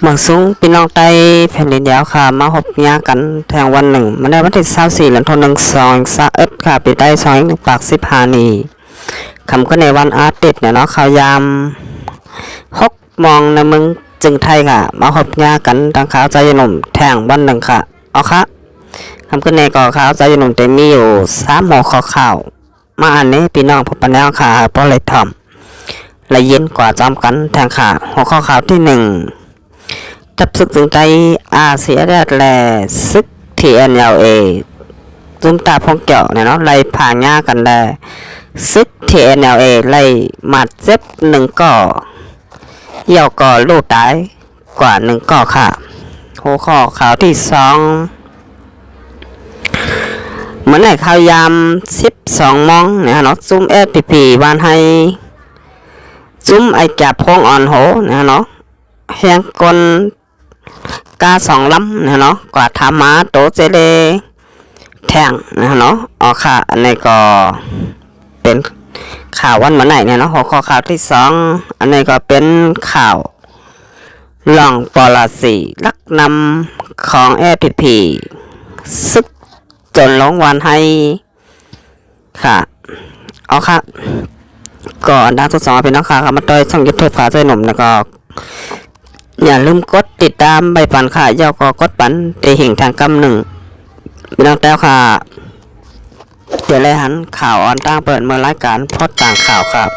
เมืองสูงพี่น้องใต้แผ่นดินยาวค่ะมาพบญากันแทงวันหนึ่งมันได้วันที่24 เดือนธันวาคม 2021ค่ะปีใต้2 ปาก15นี้คำก็ในวันอาทิตย์เนี่ยเนาะข่าวยาม6 โมงในเมืองจึงไทยค่ะมาพบญากันทางข่าวใจหนุ่มแทงวันหนึ่งค่ะเอาค่ะคำก็ในก่อข่าวใจหนุ่มแต่มีอยู่3 หัวข้อข่าวมาอันนี้พี่น้องพบปัญญาค่ะเพราะเลยทำละเย็นกว่าจำกันแทงค่ะหัวข้อข่าวที่1จับศึกถึงใจอาเซียแดดแลซึก TNLA จุ่มตาพงเกี่ยวเนี่ยเนาะไล่ผ่านง่ากันแลซึก TNLA ไล่มาเจ็บ1 ก่อเหี่ยวก่อลูกตายกว่า1 ก่อค่ะหัวข้อข่าวที่2เหมือนในข่าวยาม12 โมงเนี่ยเนาะซุ่ม FPP บ้านให้ซุ่มไอจับพงอ่อนโหเนี่ยเนาะแหงกลกา2 ลำนะเนาะกว่าทามาโตเจเลแทงนะเนาะอ๋อค่ะอันนี้ก็เป็นข่าววันเมื่อไหร่เนี่ยเนาะหัวข้อข่าวที่2อันนี้ก็เป็นข่าวหล่องปลาสีลักนำของAPPซึกจนลงวันให้ค่ะอ๋อค่ะก่อนดัง2เป็นน้องค่ะมาต่อยช่องยูทูบขาใจหนุ่มแล้วก็อย่าลืมกดติดตามใบปันค่ะย่อก็กดปันเตะหิ่งทางกำ1พี่น้องแต้วค่ะเดี๋ยวเลยหันข่าวออนตั้งเปิดเมื่อรายการพอดต่างข่าวครับ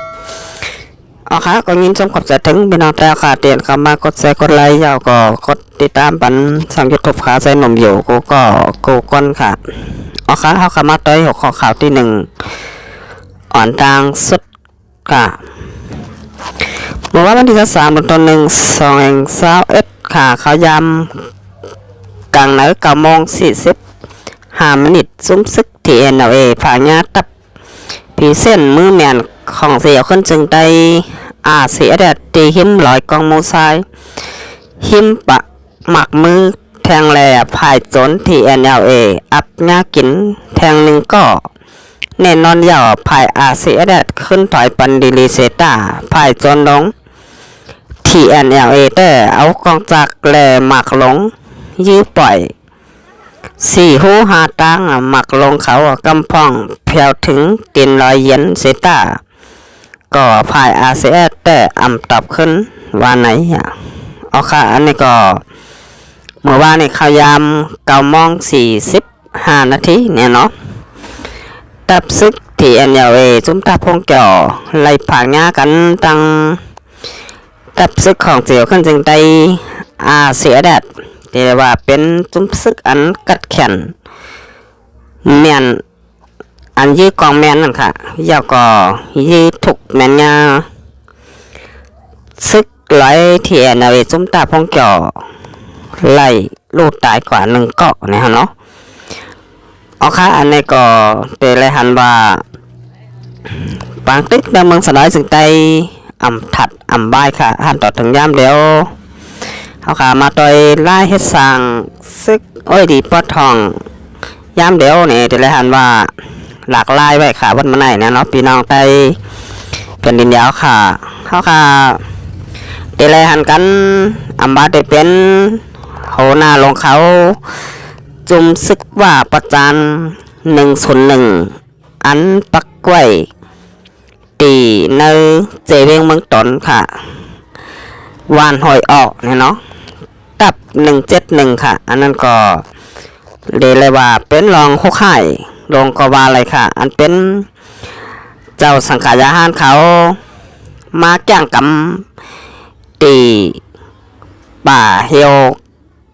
เอาค่ะก็ยินชมขอบใจถึงพี่น้องแต้วค่ะเตียนเข้ามากดแชร์กดไลค์ย่อก็กดติดตามปันช่องยูทูบขาใจหนุ่มอยู่กูก็กูก้นค่ะเอาค่ะเขาเข้ามาต่อยหัวข้อข่าวที่1อ่อนต่างสุดค่ะเมื่อวันที่3 เดือนธันวาคม 2021ค่ะเขายำกลางไหน9 โมง 45 นาทีซุ้มซึก TNLA ผ่านญาตับผีเส้นมือแมนของเสียวขึ้นจึงได้เสียแดดตีหิมลอยกองมูซายหิมปะหมักมือแทงแหล่ภายจน TNLA อับญากินแทง1 ก่อแน่นอนยาวภายเสียแดดขึ้นถอยปันดิลิเซตาภายจนลงTNLA แต่เอากองจักรแหลหมักลงยื้อปล่อย4 หู5 ตังหมักลงเขากำพองแผ่วถึงตินลอยเย็นเซตาก็ภายเสียแต่อ่ำตับขึ้นว่าไหนเอาค่ะอันนี้ก็เมื่อวานนี้ข่าวยาม9 โมง 45 นาทีเนี่ยเนาะตับซึก TNLA จุ่มตาพงเกี่ยวไล่ผางญากันตั้งตับซึกของเจียวขึ้นจึงได้เสียแดดแต่ว่าเป็นจุ่มซึกอันกัดแขนแมนอันยื้อกองแมนนั่นค่ะยาวก็ยื้อถูกแมนงาซึกไหลTNLAจุ่มตาพงเกี่ยวไล่ลูกตายกว่า1 เกาะเนี่ยเนาะเอาค่ะอันนี้ก็เป็นไรหันว่าปางติ๊กในเมืองสนอยสึงไตถัดบายค่ะหันต่อถึงยามเดียวเขาค่ะมาต่อยไล่เฮ็ดสร้างซึกอ้อยดีปอดทองยามเดียวนี่เป็นไรหันว่าหลากหลายไว้ค่ะวันเมื่อไหร่นะเนาะพี่น้องไตเป็นดินยาวค่ะเขาค่ะเป็นไรหันกันบาได้เป็นโหหน้าลงเขาจุ่มซึกว่าประจาน101อันปักไว้ตีในเจเวงเมืองตนค่ะวานหอยออกเนี่ยเนาะตับ171ค่ะอันนั้นก็เลยว่าเป็นรอง6 ข่ายลงก็ว่าอะไรค่ะอันเป็นเจ้าสังขารยาหารเขามาแก้งกำตีป่าเฮียว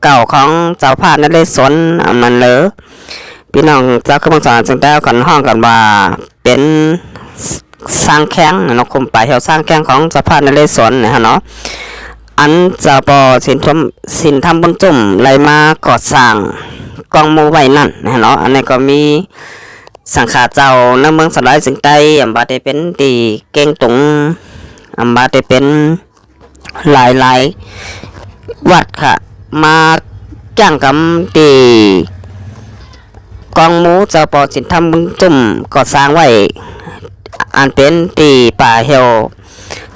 เก่าของเจ้าพาดนั่นเลยสนอันนั้นเลยพี่น้องเจ้าขบวนสารจึงได้กันห้องกันว่าเป็นสร้างแข้งเนาะคุมป่าเหี่ยวสร้างแข้งของเจ้าพาดนั่นเลยสนนะฮะเนาะอันเจ้าปอสินทำบนจุ่มไหลมาก่อสร้างกองมูไว้นั่นนะเนาะอันนี้ก็มีสังขารเจ้าในเมืองสลายจึงได้บาดได้เป็นตีเก่งตุงบาดได้เป็นหลายวัดค่ะมาจ้างกำตีกองหมูเจ้าปอสินทำบึงจุ่มก่อสร้างไว้ อันเป็นปีป่าเหี่ยว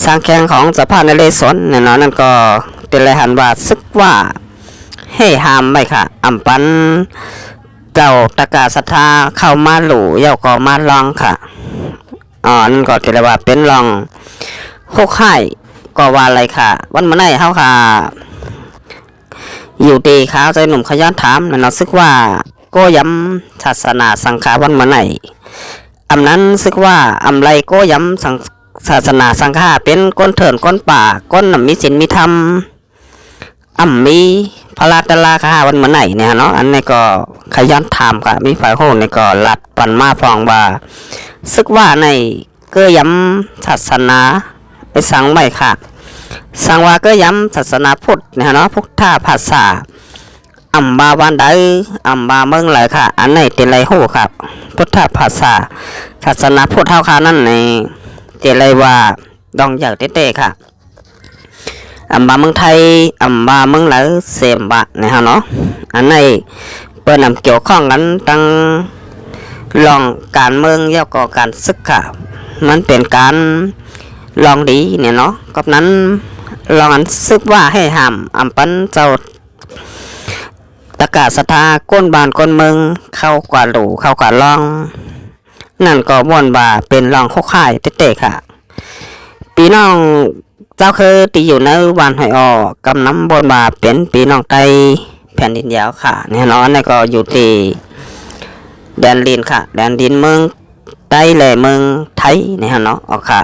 สร้างแข่งของเจ้าพ่อนเรศวรเนี่ยเนาะนั่นก็เป็นไรหันว่าซึกว่าให้หามไปค่ะอำปันเก่าตะกาศรัทธาเข้ามาหลู่เย่าก็มาลองค่ะนั่นก็ถือว่าเป็นลองโคกไข่ก็ว่าอะไรค่ะ วันมื้อไหนเฮาค่ะ อยู่ดีขาวใจหนุ่มขย้อนถามนั่นเนาะซึกว่าโกย้ำศาสนาสังฆาวันมื้อไหนอำนั้นซึกว่าอำไรโกย้ำศาสนาสังฆาเป็นก้นเถินก้นป่าก้นมีศีลมีธรรมมีพระราตลาคาวันมื้อไหนเนี่ยเนาะอันนี้ก็ขย้อนถามค่ะมีฝ่ายโหนี่ก็ลัดปันมาฟองว่าซึกว่าในเก้ย้ำศาสนาไอ้สังไม่ค่ะสังว่าก็ย้ำศาสนาพุทธเนี่ยเนาะพุทธภาษาบาวันใดบาเมืองไหลค่ะอันไหนเตลัยโหครับพุทธภาษาศาสนาพุทธเท่าค่ะนั่นในเตลัยว่าดองอยากเต้ๆค่ะบาเมืองไทยบาเมืองไหลเสมบะเนี่ยเนาะอันไหนเปิดนำเกี่ยวข้องกันตั้งลองการเมืองเย่าก่อการศึกค่ะมันเป็นการลองดีเนี่ยเนาะกับนั้นลองอันซึกว่าให้ห้ามปันเจ้าตะกาศรัทธาก้นบานก้นเมืองเข้ากว่าหลูเข้ากว่าลองนั่นก็ม่วนว่าเป็นลองโคกข่ายเตะๆค่ะปีน้องเจ้าเคยตีอยู่ในวันหอยออกำน้ำบนว่าเป็นปีน้องไตแผ่นดินยาวค่ะเนี่ยเนาะนี่ก็อยู่ที่แดนดินค่ะแดนดินเมืองไตแหล่เมืองไทยเนี่ยเนาะออกค่ะ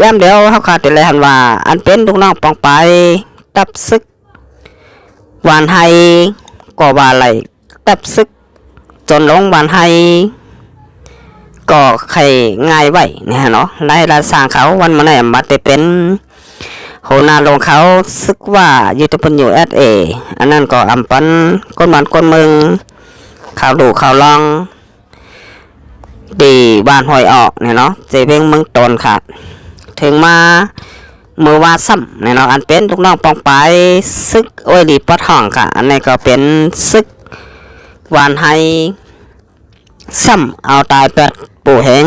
ย้ำเดี๋ยวเขาขาดแต่เลยหันว่าอันเป็นลูกน้องปองไปตับซึกวานไฮก็ว่าอะไรตับซึกจนลงวานไฮก็ไข่ง่ายไว้เนี่ยเนาะได้ละสร้างเขาวันมาไหนมาแต่เป็นโหนาลงเขาซึกว่ายูทูบอยู่SAอันนั้นก็อำปันก้นมันก้นเมืองข่าวดูข่าวลองดีบ้านหอยออกเนี่ยเนาะเจเวงเมืองตนค่ะถึงมาเมื่อว่าซ้ำเนี่ยเนาะอันเป็นลูกน้องปองไปซึกโอ้ยดีปะทองค่ะอันนี้ก็เป็นซึกวานไฮซ้ำเอาตายแปดปู่แหง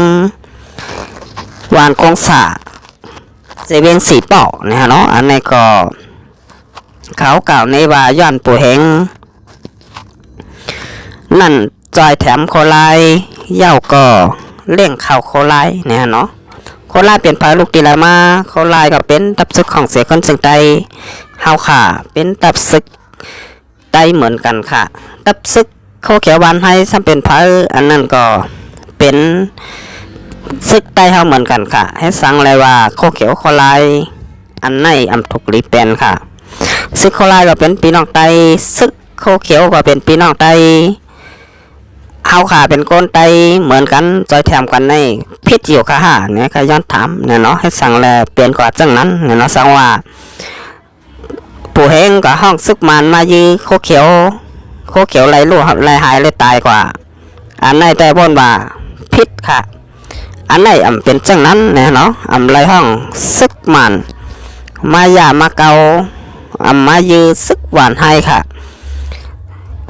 วานคงสาเจเวงสีป่อเนี่ยเนาะอันนี้ก็เขากล่าวในว่าย้อนปู่แหงนั่นจอยแถมโคไลเย่าก็เลี้ยงข่าวโคไลเนี่ยเนาะโคไลเปลี่ยนพาลูกตีลามาโคไลก็เป็นตับซึกของเสียคนสึงไตเฮาค่ะเป็นตับซึกไตเหมือนกันค่ะตับซึกโคเขียววันให้ซ้ำเป็นพาอันนั้นก็เป็นซึกไตเฮาเหมือนกันค่ะให้สั่งเลยว่าโคเขียวโคไลอันไหนถูกรีเป็นค่ะซึกโคไลก็เป็นพี่น้องไตซึกโคเขียวก็เป็นพี่น้องไตเฮาขาเป็นก้นไตเหมือนกันจอยแถมกันในพิษอยู่ค่ะเนี่ยก็ย้อนถามเนี่ยเนาะให้สั่งแลเปลี่ยนกว่าจังนั้นเนี่ยเนาะสั่งว่าปู่เฮงกับห้องซึกมันมายื้อโคเขียวไหลลู่ไหลหายเลยตายกว่าอันไหนแต่บนว่าพิษค่ะอันไหนเป็นจังนั้นเนี่ยเนาะไหลห้องซึกมันมายามาเกามายื้อซึกหวานให้ค่ะ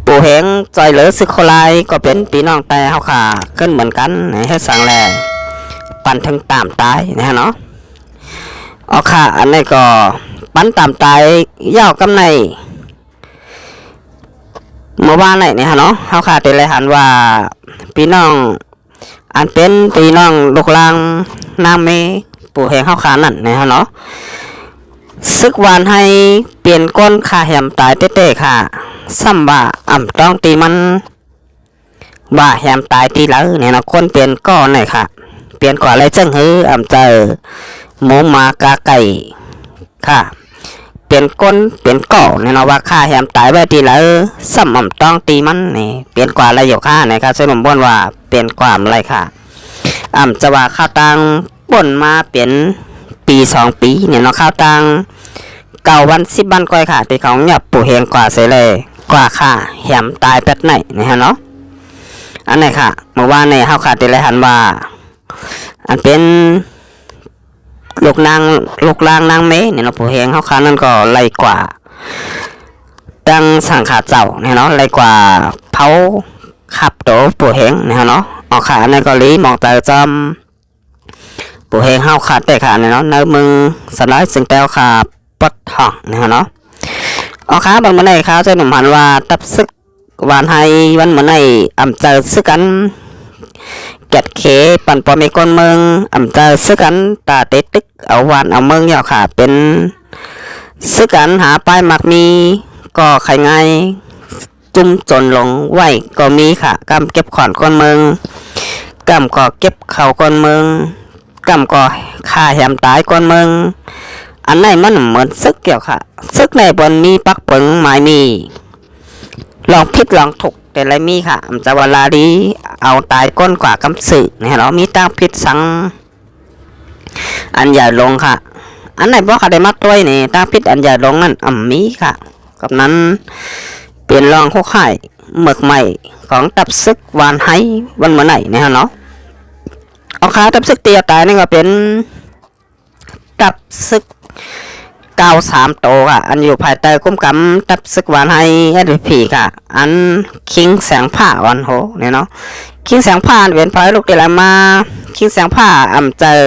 ปู่เฮงจอยเหลือซึกโคไลก็เป็นพี่น้องแต่เฮาค่ะขึ้นเหมือนกันให้สั่งแลปันถึงตามตายนะเนาะค่ะอันนี้ก็ปันตามตายยาวกำในเมื่อวานไหนเนี่ยเนาะเฮาค่ะแต่เลยหันว่าพี่น้องอันเป็นพี่น้องลูกลางนางเมปู่เฮงเฮาค่ะนั่นเนี่ยเนาะซึกวานให้เปลี่ยนก้นขาแหมตายเต้ๆค่ะซ้ำว่าต้องตีมันว่าแหมตายตีแล้วเนี่ยนะคนเปลี่ยนก้อนเลยค่ะเปลี่ยนก่อนอะไรจังหื้อเจอหมูหมากาไก่ค่ะเปลี่ยนก้นเปลี่ยนก่อเนี่ยนะว่าฆ่าแหมตายไว้ตีแล้วซ้ำต้องตีมันนี่เปลี่ยนกว่าอะไรอยู่ค่ะเนี่ยค่ะเส้นผมบ่นว่าเปลี่ยนความอะไรค่ะจะว่าข้าวตังบ่นมาเปลี่ยนปี2 ปีเนี่ยเนาะข้าวตังเก่าวัน10 วันก้อยค่ะที่เขาหยับปู่เฮงกว่าเสียเลยกว่าค่ะแหมตายแป๊ดไหนนะฮะเนาะอันไหนค่ะเมื่อวานในเฮาขาดติเลยหันว่าอันเป็นลูกลางนางเมเนี่ยเนาะปู่เฮงเฮาขานั่นก็ไล่กว่าตั้งสังขาเจ้าเนี่ยเนาะไล่กว่าเผาขับโตปู่เฮงเนี่ยเนาะ ออกขาในเกาหลีมองเตอจอมปู่เฮงเฮาขาดไปขาเนี่ยเนาะเนื้อมึงสลายซึ่งแต้วขาปดท้องเนี่ยเนาะออกขาบางมื้อไหนเขาจะหนุ่มหันว่าตับซึกหวานให้วันมื้อไหนอำเจอซึกกันเก็ดเขปั่นปอมีคนเมืองอำเจอซึกกันตาเตตึกเอาหวานเอาเมืองยาวขาเป็นซึกกันหาป้ายมักมีก็ใครไงจุ่มจนลงไหวก็มีค่ะกำเก็บขอนคนเมืองกำก็เก็บเข่าคนเมืองกำก็ฆ่าแหมตายคนเมืองอันไหนมันเหมือนซึกเกี่ยวค่ะซึกในบนมีปักเปิงหมายมีลองพิษลองถูกแต่ไรมีค่ะอำจะเวลาดีเอาตายก้นกว่ากำสืเนี่ยเรามีตั้งพิษสังอันใหญ่ลงค่ะอันไหนบอกเขาได้มักด้วยนี่ตั้งพิษอันใหญ่ลงนั่นมีค่ะกับนั้นเปลี่ยนรองคู่ข่ายหมึกใหม่ของตับซึกวานไฮวันเมื่อไหร่เนี่ยเนาะเอาขาตับซึกเตียตายนี่ก็เป็นตับซึก93โตค่ะอันอยู่ภายใต้คุ้มกำตับซึกวานไฮSPPค่ะอันคิงแสงผ้าวันโหเนี่ยเนาะคิงแสงผ้าเป็นพลอยลูกเดลมาคิงแสงผ้าอำเจอ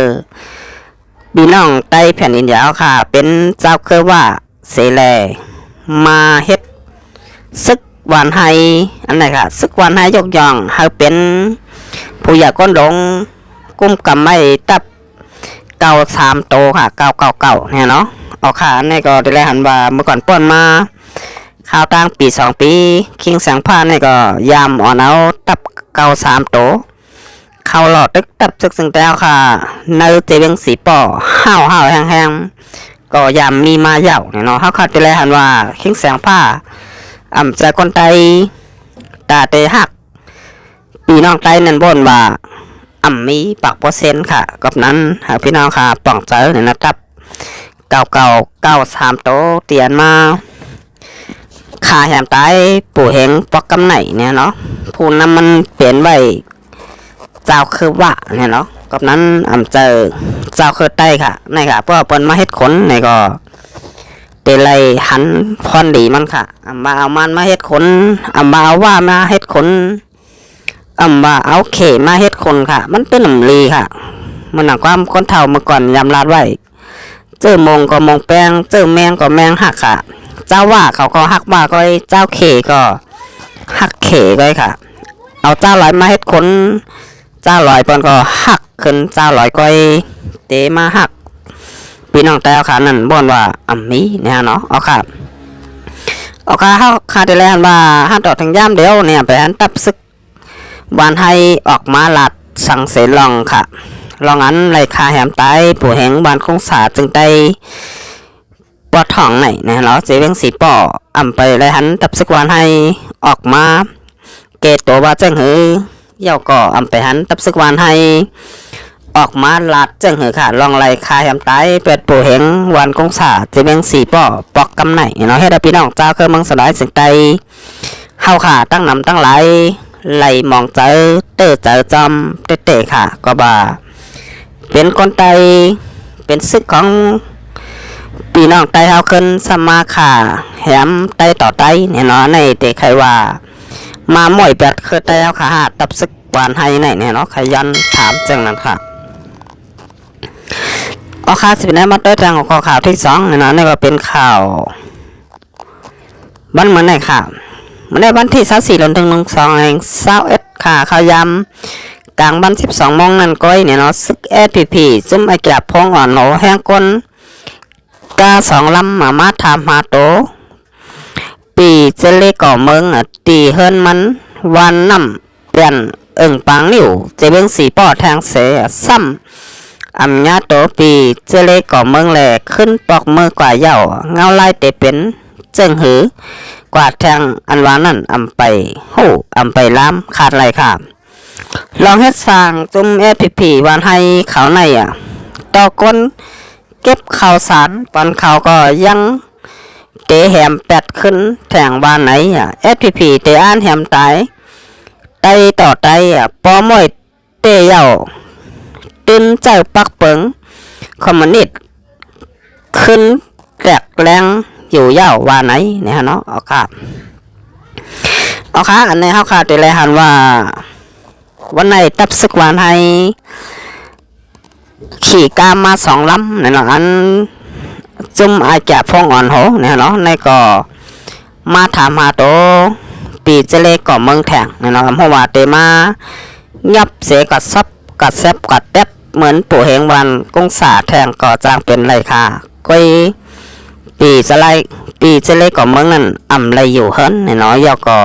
บีน้องไต้แผ่นดินยาวค่ะเป็นเจ้าคือว่าเสแลมาเฮ็ดซึกวานไฮอันไหนค่ะซึกวานไฮยกย่องให้เป็นผู้ใหญ่ก้นลงกุ้มกำไม่ตับ93โตค่ะ999เนี่ยเนาะออกขาเนี่ยก็ได้หันว่าเมื่อก่อนป้อนมาข่าวตั้งปี2ปีคิงแสงผ้าเนี่ยก็ยามอ่อนเอาตับ93โตเข้าหลอดตึกตับซึกซึ่งแล้วค่ะในเจเวงสีป่อห้าวแห้งๆก็ยามมีมาเหย่าเนี่ยเนาะเขาได้หันว่าคิงแสงผ้าจะคนไตตาเตหักปีน้องไตนั่นบ่นว่ามีปาก%ค่ะกับนั้นหากพี่น้องค่ะป่องเจอเนี่ยนะครับ9993โตเตียนมาขาแหมตายปู่เฮงปอกกำไหนเนี่ยเนาะผู้นำมันเปลี่ยนไว้เจ้าคือว่าเนี่ยเนาะกับนั้นเจอเจ้าคือไตค่ะในค่ะเพราะเปิ้นมาเฮ็ดขนในก็เตไลหันพรดีมันค่ะมาเอามันมาเฮ็ดขนมาเอาว่ามาเฮ็ดขนมาเอาเขมาเฮ็ดขนค่ะมันเป็นหนุ่มลีค่ะมันหนังความคนเฒ่าเมื่อก่อนยำลาดไว้เจอมงก็มงแป้งเจอแมงก็แมงหักค่ะเจ้าว่าเขาก็หักว่าก็เจ้าเขก็หักเขก็ค่ะเอาเจ้าลอยมาเฮ็ดขนเจ้าลอยเปิ้นก็หักขึ้นเจ้าลอยก็เตมาหักพี่น้องแต่ค่ะนั่นบ่นว่ามีเนี่ยเนาะเอาค่ะเอาค่ะเฮาค่ะได้แล้วว่าหันต่อถึงย่ามเดียวเนี่ยไปหันตับซึกวานให้ออกมาลัดสั่งเสลองค่ะลองอันไรคาแหมตายผู้แหงบานคงสาจึงได้ปอดท้องไหนนะเนาะเจเวงสีป่อไปไรหันตับซึกวานให้ออกมาเกตตัวว่าจังหือเย่าก็ไปหันตับซึกวานให้ออกมาลัดจังหือค่ะลองไรคาแหมตายเป็ดผู้แหงวานคงสาเจเวงสีป่อปอกกำไหนเนาะให้ได้พี่น้องเจ้าเคยมังสลายสึงใดเฮาค่ะตั้งนำตั้งหลายไหลมองเจอเตอเจอจอมเตะค่ะก็บ่าเป็นคนไตเป็นซึกของปีน้องไตเฮาขึ้นสมาขาแหมไตต่อไตเนี่ยเนาะในเตะใครว่ามาหม่อยแปดคือไตเฮาขาหาตับซึกหวานให้ไหนเนี่ยเนาะขยันถามจังนั้นค่ะเอาข่าวสิบนี้มาด้วยทางของข่าวที่2เนี่ยเนาะนี่ก็เป็นข่าววันเหมือนไหนค่ะมันในวันที่24 ถึง 12เอง21ค่ะข่าวยำกลางวัน12 โมงนั่นก้อยเนี่ยเนาะซึกSPPซุ่มไอเกียบพงอ่อนโหนแห้งก้นกา2 ลำมาทำมาโตปีเจเลก่อเมืองตีเฮิรนมันวันน้ำเปลี่ยนปังนิ่วเจเบงสีป่อแทงเสซ้ำญาโตปีเจเลก่อเมืองแหลขึ้นปอกมือกว่าเย่าเงาไล่เตเป็นเจิงหือกว่าแทงอันวานั่นไปหูไปล้ำขาดไรค่ะลองเฮ็ดสร้างจุ่มSPPวันให้เขาในต่อก้นเก็บข่าวสารปันข่าวก็ยังเตะแหมแปดขึ้นแทงบ้านไหนSPPเตะอ่านแหมตายไตต่อไตปอมวยเตะเย่าตื่นใจปักเปิงคอมมิวนิสต์ขึ้นแกลกแรงอยู่เย่าว่าไหนเนี่ยเนาะเอาค่ะอันนี้เขาขาดแต่ละหันว่า วันไหนตับซึกวานให้ขี่กามมา2 ลำเนี่ยเนาะอันจุ่มอาจจะพงอ่อนโหเนี่ยเนาะในก็มาถามหาโตปีเจเลก่อเมืองแทงเนี่ยเนาะเพราะว่าเตมายับเสกัดซับกัดแซบกัดแทบเหมือนปู่เหงวันกงสาแทงก่อจางเป็นไรค่ะก้อยปีจะไล่ปีเจเลก่อเมืองนั่นอ่ำไรอยู่เฮิรนเนี่ยเนาะยอก็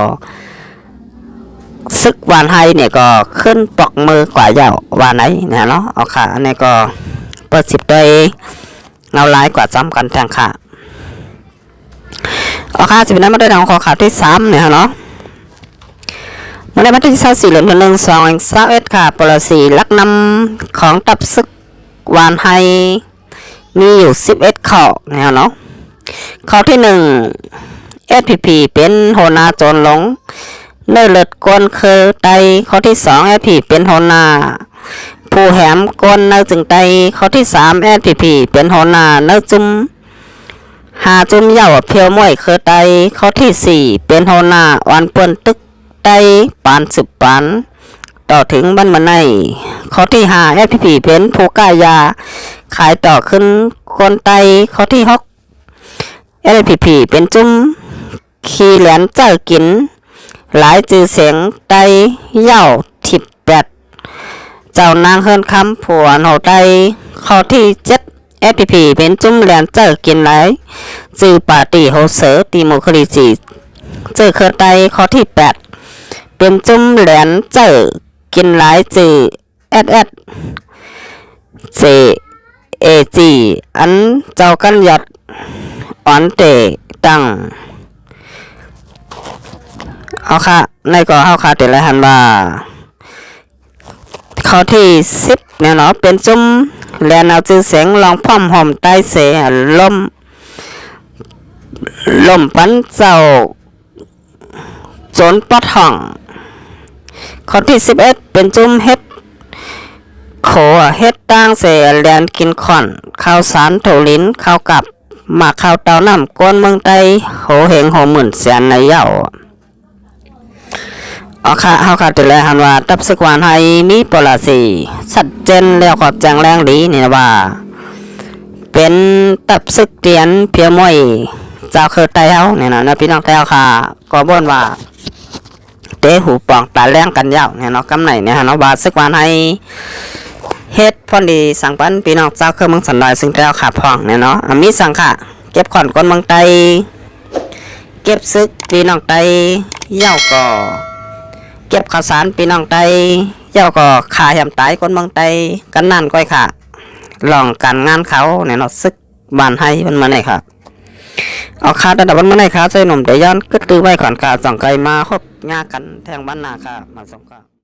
ซึกวานให้เนี่ยก็ขึ้นปอกมือกว่าเยาววานไหนเนี่ยเนาะเอาค่ะอันนี้ก็เปิด10ตัวเงาลายกว่าจำกันแทงค่ะเอาค่ะสิบนั้นมาได้ดาวขอข่าวที่3เนี่ยเนาะมาได้มาที่24เหรียญ1 2 21ค่ะปรสีลักนำของตับซึกวานให้มีอยู่11ข้อเนี่ยเนาะข้อที่1 SPP เป็นโหนาโจรหลงเนื้อเลือดกวนคือไตข้อที่2 SPP เป็นโหนาผู้แหมกวนเนื้อจึงไตข้อที่3 SPP เป็นโหนาเนื้อจุ่มหาจุ่มเย่าเพียวมวยคือไตข้อที่4เป็นโหนาอ่อนเปื้อนตึกไตปาน10 ปานต่อถึงบ้านมันในข้อที่5 SPP เป็นผู้กายาขายต่อขึ้นกนไตข้อที่6 SPP เป็นจุ่มขี้เหรียญเจ้ากินหลายจือเสียงไตเย่าทิบแปดเจ้านางเฮิรนคำผัวโหไตข้อที่7 SPP เป็นจุ่มเหรียญเจ้ากินหลายจือปาตีโฮเซอร์ตีโมคลีจีเจอเคิร์ไตข้อที่8เป็นจุ่มเหรียญเจ้ากินหลายจือSSเจเอจีอันเจ้ากันหยัดอ่อนเตตังเอาค่ะในก็เอาค่ะเดี๋ยวเราหันว่าข้อที่10เนี่ยเนาะเป็นจุ่มแลนเอาจือเสียงลองพ่อมหอมใต้เสลมปันเจ้าโจนปอดห้องข้อที่11เป็นจุ่มเฮ็ดโขเฮ็ดตั้งเสแลนกินขอนข้าวสารโถลิ้นข้าวกับหมากข้าวเต้าน้ำก้นเมืองไตโหเหงโหหมื่นแสนในเย้าเอาค่ะเฮาค่ะแต่ละหันว่าตับซึกวานให้มีปรสีชัดเจนแล้วก็แจ้งแรงดีนี่นะว่าเป็นตับซึกเตียนเพียวมวยเจ้าคือไตเฮาเนี่ยนะพี่น้องไตเฮาค่ะก็บ่นว่าเตะหูปองตาแรงกันยาวเนี่ยเนาะกำไหนเนี่ยเนาะว่าซึกวานให้เฮ็ดพอดีสั่งปันพี่น้องเจ้าคือเมืองสันดอยซึ่งไตเฮาขาพองเนี่ยเนาะมีสั่งค่ะเก็บขอนก้นเมืองไตเก็บซึกพี่น้องไตเย้าก็เก็บข้าวสารพี่น้องไตเจ้าก็ขาแหมตายคนเมืองไตกันนั่นก้อยค่ะลองการงานเขาเนี่ยเนาะซึกบ้านให้มันมาไหนค่ะเอาขาระดับมันมาไหนค่ะใจหนุ่มแต่ย้อนก็ตื้อไว้ก่อนค่ะส่องไกลมาคบงากันแทงบ้านนาค่ะมาส่งค่ะ